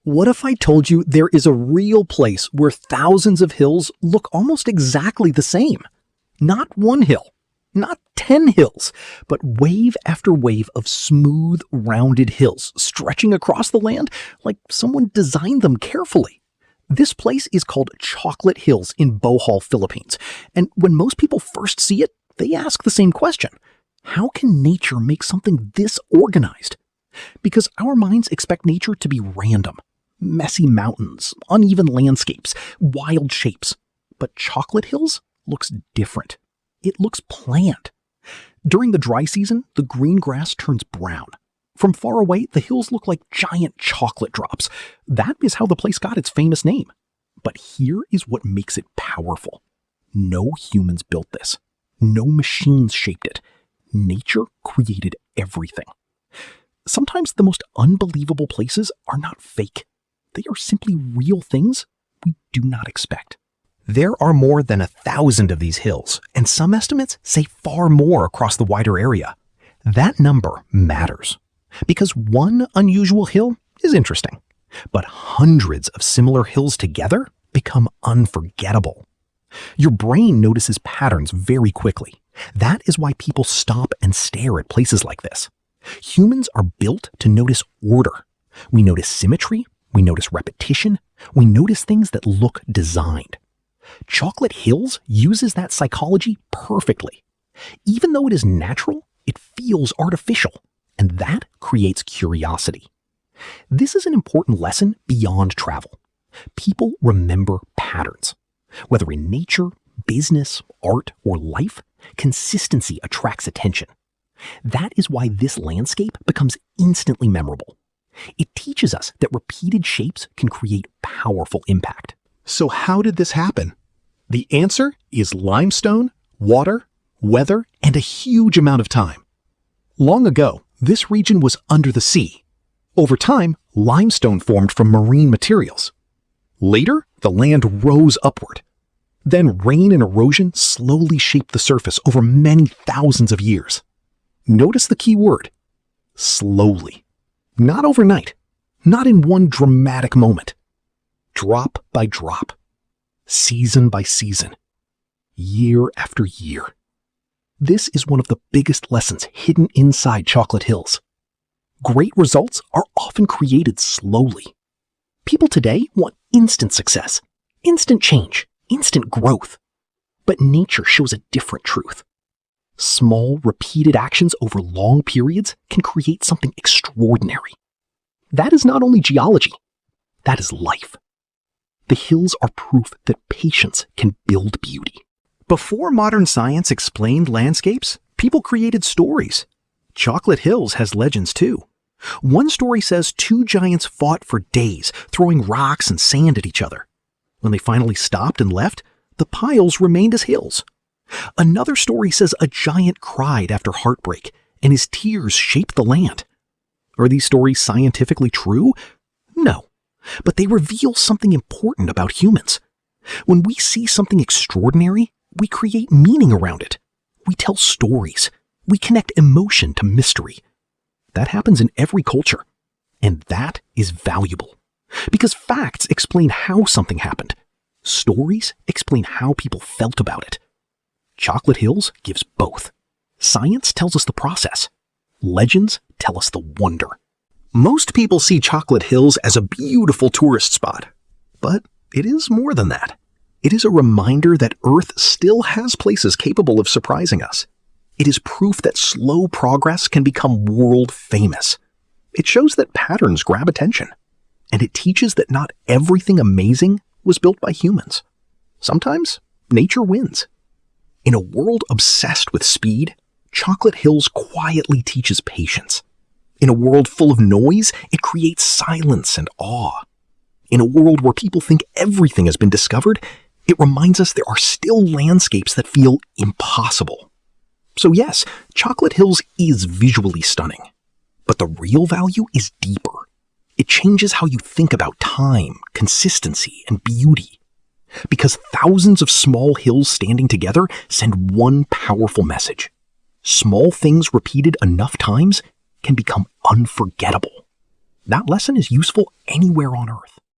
What if I told you there is a real place where thousands of hills look almost exactly the same? Not one hill, not 10 hills, but wave after wave of smooth, rounded hills stretching across the land like someone designed them carefully. This place is called Chocolate Hills in Bohol, Philippines, and when most people first see it, they ask the same question. How can nature make something this organized? Because our minds expect nature to be random. Messy mountains, uneven landscapes, wild shapes. But Chocolate Hills looks different. It looks planned. During the dry season, the green grass turns brown. From far away, the hills look like giant chocolate drops. That is how the place got its famous name. But here is what makes it powerful. No humans built this. No machines shaped it. Nature created everything. Sometimes the most unbelievable places are not fake. They are simply real things we do not expect. There are more than 1,000 of these hills, and some estimates say far more across the wider area. That number matters, because one unusual hill is interesting, but hundreds of similar hills together become unforgettable. Your brain notices patterns very quickly. That is why people stop and stare at places like this. Humans are built to notice order. We notice symmetry. We notice repetition. We notice things that look designed. Chocolate Hills uses that psychology perfectly. Even though it is natural, it feels artificial, and that creates curiosity. This is an important lesson beyond travel. People remember patterns. Whether in nature, business, art, or life, consistency attracts attention. That is why this landscape becomes instantly memorable. It teaches us that repeated shapes can create powerful impact. So how did this happen? The answer is limestone, water, weather, and a huge amount of time. Long ago, this region was under the sea. Over time, limestone formed from marine materials. Later, the land rose upward. Then rain and erosion slowly shaped the surface over many thousands of years. Notice the key word, slowly. Not overnight, not in one dramatic moment. Drop by drop, season by season, year after year. This is one of the biggest lessons hidden inside Chocolate Hills. Great results are often created slowly. People today want instant success, instant change, instant growth. But nature shows a different truth. Small, repeated actions over long periods can create something extraordinary. That is not only geology, that is life. The hills are proof that patience can build beauty. Before modern science explained landscapes, people created stories. Chocolate Hills has legends too. One story says two giants fought for days, throwing rocks and sand at each other. When they finally stopped and left, the piles remained as hills. Another story says a giant cried after heartbreak, and his tears shaped the land. Are these stories scientifically true? No, but they reveal something important about humans. When we see something extraordinary, we create meaning around it. We tell stories. We connect emotion to mystery. That happens in every culture, and that is valuable. Because facts explain how something happened. Stories explain how people felt about it. Chocolate Hills gives both. Science tells us the process. Legends tell us the wonder. Most people see Chocolate Hills as a beautiful tourist spot. But it is more than that. It is a reminder that Earth still has places capable of surprising us. It is proof that slow progress can become world famous. It shows that patterns grab attention. And it teaches that not everything amazing was built by humans. Sometimes nature wins. In a world obsessed with speed, Chocolate Hills quietly teaches patience. In a world full of noise, it creates silence and awe. In a world where people think everything has been discovered, it reminds us there are still landscapes that feel impossible. So yes, Chocolate Hills is visually stunning, but the real value is deeper. It changes how you think about time, consistency, and beauty. Because thousands of small hills standing together send one powerful message. Small things repeated enough times can become unforgettable. That lesson is useful anywhere on Earth.